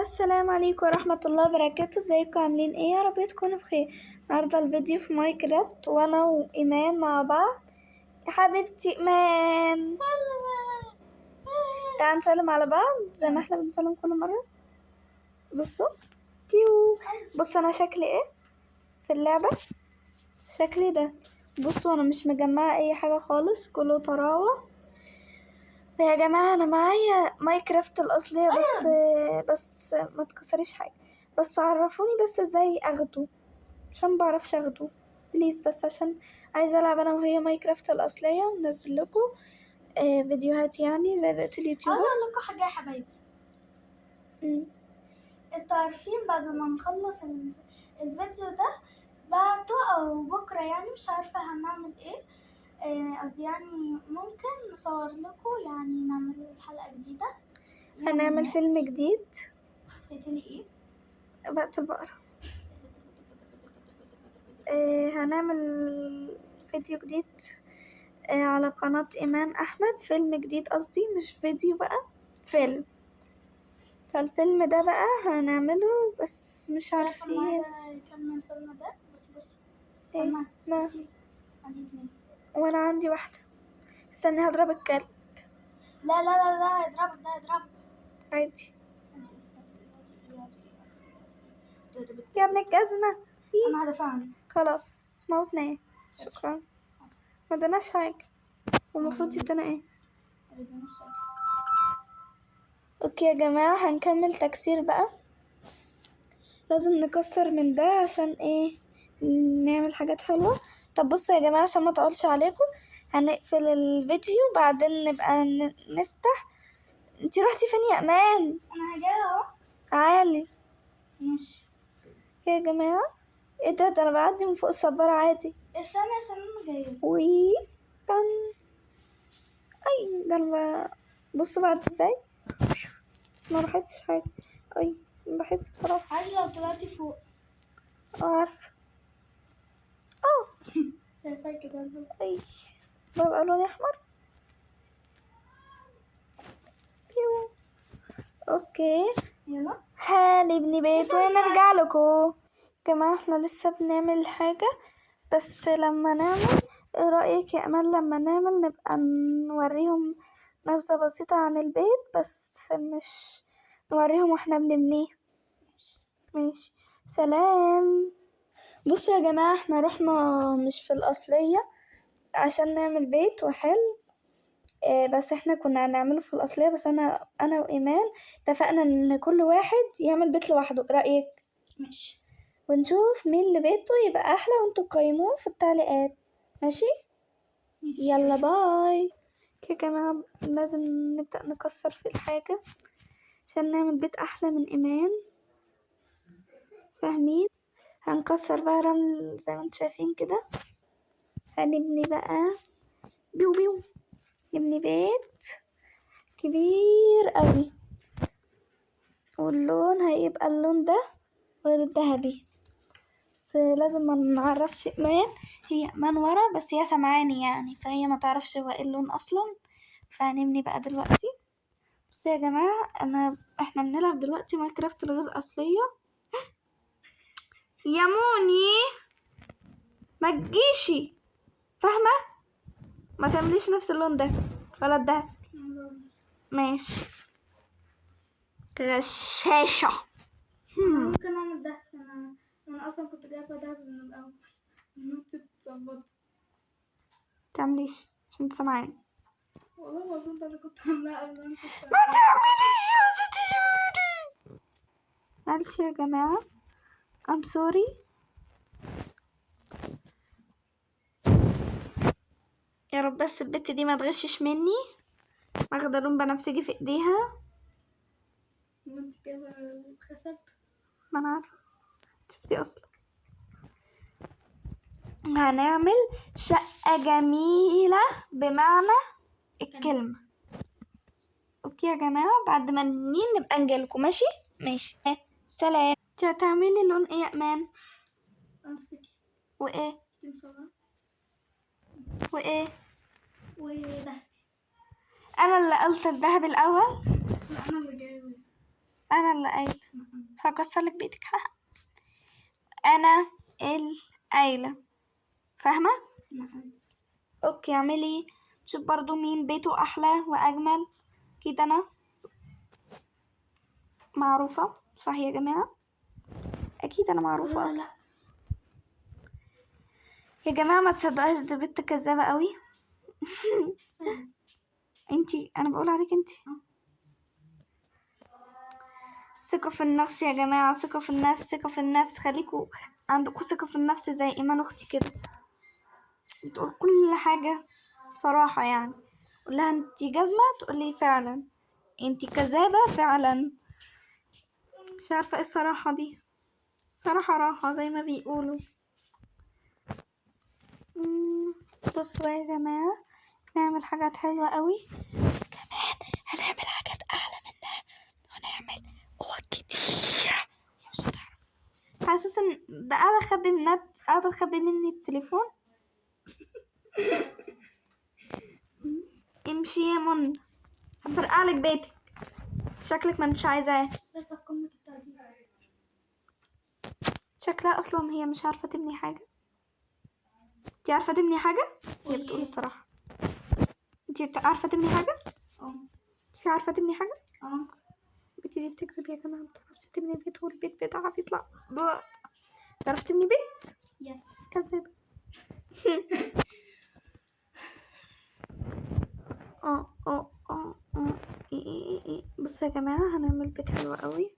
السلام عليكم ورحمة الله وبركاته. ازيكم عاملين ايه؟ يا رب تكونوا بخير. النهاردة الفيديو في ماينكرافت وانا وايمان مع بعض. يا حبيبتي ايمان، تعالى نسلم على بعض زي ما احنا بنسلم كل مرة. بصوا تيو، بص انا شكلي ايه في اللعبة، شكلي ده. بصوا انا مش مجمعة اي حاجة خالص، كله طراوة. يا جماعة انا معايا ماينكرافت الاصلية، بس ما تكسريش حاجة، بس عرفوني بس ازاي اخده، عشان مبعرفش اخده بليز، بس عشان عايزة العب انا وهي ماينكرافت الاصلية وننزل لكم فيديوهات يعني زي بقية اليوتيوبر. عايزة اقول لكم حاجة يا حبايبي. انتوا عارفين بعد ما نخلص الفيديو ده بعده او بكرة، يعني مش عارفة هنعمل ايه. قصدي يعني ممكن نصور لكم، يعني نعمل حلقة جديدة، هنعمل فيلم جديد تقولي ايه؟ وقت البقرة. هنعمل فيديو جديد على قناة إيمان أحمد، فيلم جديد قصدي، مش فيديو بقى، فيلم. فالفيلم ده بقى هنعمله بس مش عارفين معايا كم من سلمى ده، بص سلمى بصي، عندي 2. وانا عندي واحدة. استني هضرب الكلب. لا لا لا لا، اضربك ده اضربك عادي يا ابن الجزمة. انا هدافع. خلاص موتناه، شكرا، ما اداناش حاجة والمفروض يدينا ايه. اوكي يا جماعة هنكمل تكسير بقى، لازم نكسر من ده عشان ايه، نعمل حاجات حلوة. طب بصوا يا جماعة عشان ما اطولش عليكم، هنقفل الفيديو بعدين نبقى نفتح. انتي روحتي فين يا امان؟ انا هجاوب اهو. تعالي ماشي يا جماعة. ايه ده انا بعدي من فوق الصبارة عادي. استنى عشان انا جاية. وي طن. اي ده انا بصوا بعد ازاي، بس ما بحسش حاجة. اي ما بحس بصراحة. عايزة لو طلعتي فوق. عارفة. شايفاك كده. اي ببقى لوني احمر. بيو. اوكي يلا هنبني بيت ونرجع لكم. جماعة احنا لسه بنعمل حاجة، بس لما نعمل، ايه رأيك يا امان لما نعمل نبقى نوريهم نبذة بسيطة عن البيت، بس مش نوريهم واحنا بنبنيه. ماشي سلام. بصوا يا جماعة احنا رحنا مش في الأصلية عشان نعمل بيت وحلو، بس احنا كنا هنعمله في الأصلية، بس أنا وإيمان اتفقنا إن كل واحد يعمل بيت لوحده. رأيك؟ ماشي. ونشوف مين اللي بيته يبقى أحلى وانتوا قيموه في التعليقات. ماشي؟ يلا باي. يا جماعة لازم نبدأ نكسر في الحاجة عشان نعمل بيت أحلى من إيمان، فاهمين؟ هنكسر بقى رمل زي ما انتوا شايفين كده. هنبني بقى بيو بيو، نبني بيت كبير قوي، واللون هيبقى اللون ده غير الذهبي، بس لازم ما نعرفش ايمان، هي ايمان ورا بس هي سمعاني يعني، فهي ما تعرفش هو ايه اللون اصلا. فهنبني بقى دلوقتي. بس يا جماعه احنا بنلعب دلوقتي ماينكرافت الغير اصليه. يا موني ما تجيشي، فاهمه؟ ما تعمليش نفس اللون ده ولا ده. ماشي غشاشة. ممكن اعمل ده. انا اصلا كنت جايبه ده من الاول، لازم تتظبط. تعمليش عشان تسمعيني. والله العظيم ده انا كنت عاملاه قبل ما انت ما تعمليش يا ستي سمعيني. معلش يا جماعة I'm sorry. يا رب بس البت دي ما تغشش مني، واخدة لون بنفسجي في ايديها. انت جايبه خشب. ما انا عارفة شفتي اصلا. هنعمل شقة جميلة بمعنى الكلمة. اوكي يا جماعة بعد ما نبقى نجيلكم. ماشي ماشي سلام. انت هتعملي لون ايه يا امان؟ امسكي وايه تمسكها وايه؟ وده. انا اللي قلت الذهب الاول. لا انا اللي جايبه. انا اللي قايله هكسر لك بيتك. انا القايله، فاهمه؟ اوكي اعملي. شوف برضو مين بيته احلى واجمل. اكيد انا معروفه صح يا جماعه، اكيد انا معروفه اصلا. يا جماعه ما تصدقوش، دي بنت كذابه قوي. انتي، انا بقول عليك انتي. ثقة في النفس يا جماعة، ثقة في النفس، ثقة في النفس، خليكوا عندكوا ثقة في النفس زي ايمان اختي كده، بتقول كل حاجة بصراحة يعني. قول لها انتي جزمة تقولي فعلا، انتي كذابة فعلا. مش عارفة ايه الصراحة دي، صراحة راحة زي ما بيقولوا. بصوا يا جماعة، نعمل حاجات حلوة قوي كمان، هنعمل حاجات اعلى منها، هنعمل اوض كتيرة. مش هتعرف، حاسس ان ده قاعدة اخبي مني التليفون. امشي يا من، هفرقعلك بيتك، شكلك ما انتش عايزاه. شكلها اصلا هي مش عارفة تبني حاجة. انتي عارفة تبني حاجة؟ هي بتقول الصراحة. انتي عارفة تبني حاجة؟ انتي عارفة تبني حاجة؟ البت دي بتكذب يا جماعة، متعرفش تبني بيت، والبيت بتاعها بيطلع تعرف تبني بيت؟ يس. كذابة. بصوا يا جماعة، هنعمل بيت حلو قوي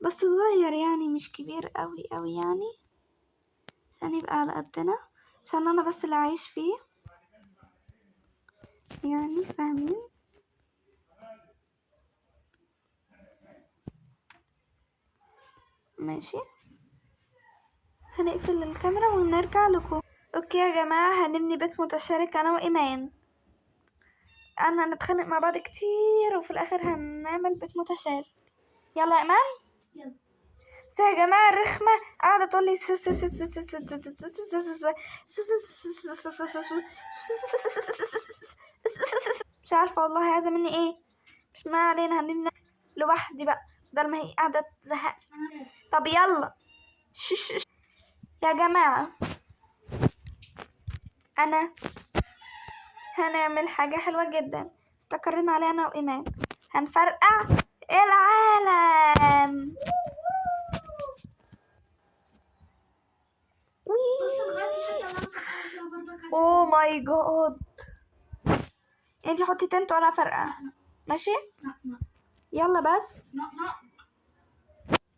بس صغير يعني، مش كبير قوي قوي يعني، عشان يبقى على قدنا، عشان انا بس اللي عايش فيه يعني، فاهمين؟ ماشي، هنقفل الكاميرا ونرجع لكم. اوكي يا جماعة، هنبني بيت متشارك انا وايمان. انا هنتخانق مع بعض كتير وفي الاخر هنعمل بيت متشارك. يلا يا ايمان. يلا. بس يا جماعة الرخمة قاعدة تقول لي مش عارفة والله عايزة مني ايه. مش ما علينا، هنبني لوحدي بقى بدل ما هي قاعدة تزهق. طب يلا. يا جماعة انا هنعمل حاجة حلوة جدا استقرينا عليها انا وايمان، هنفرقع العالم. اوه ماي جاد، انتي حطي تنت وانا فرقع. ماشي يلا بس،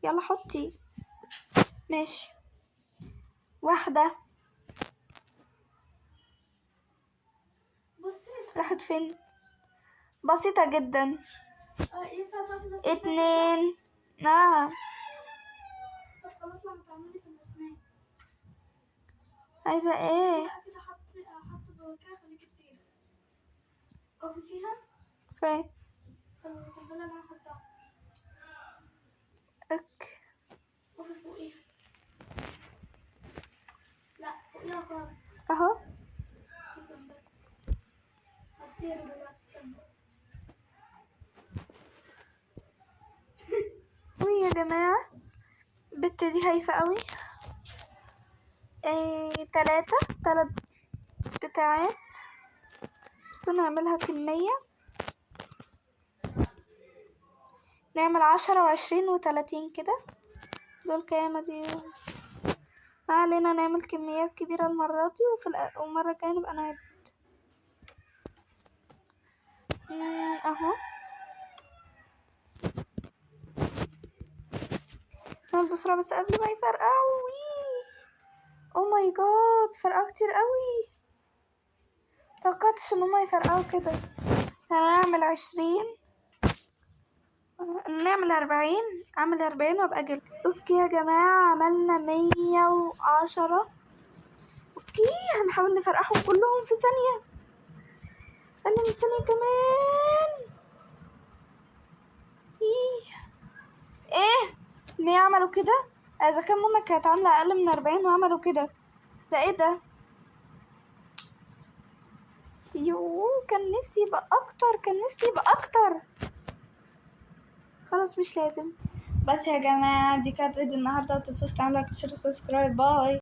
يلا حطي. ماشي، واحدة راحت فين؟ بسيطة جدا. اتنين. نعم. طب خلاص لما تعملي في الاثنين. عايزة ايه؟ لا كده حط بواكيه خليكي كتير. اقفي فيها فين؟ في القنبلة اللي انا حطها. اوكي. اقفي فوقيها. لا فوقيها خالص. اهو. هتطير دلوقتي، استنى. وي يا جماعة، البت دي هايفة قوي. تلات بتاعات، بس نعملها كمية، نعمل 10 و20 و30 كده. دول كام دي؟ ما علينا، نعمل كميات كبيرة المرة دي ومرة الجاية نبقى نعد. اهو. نعمل بسرعة بس قبل ما يفرقعوا. او ماي جاد، فرقعوا كتير قوي، متوقعتش ان هما يفرقعوا كده. هنعمل 20، نعمل 40، اعمل 40 وابقى اجيب. اوكي يا جماعة، عملنا 110. اوكي، هنحاول نفرقعهم كلهم في ثانية، اقل من ثانية كمان. ايه 100 عملوا كده؟ اذا كان ماما كانت عاملة اقل من 40 وعملوا كده، ده ايه ده؟ كان نفسي يبقى اكتر، كان نفسي يبقى اكتر. خلاص مش لازم. بس يا جماعة دي كانت فيديو النهاردة، متنسوش تعملوا لايك وشير وسبسكرايب. باي.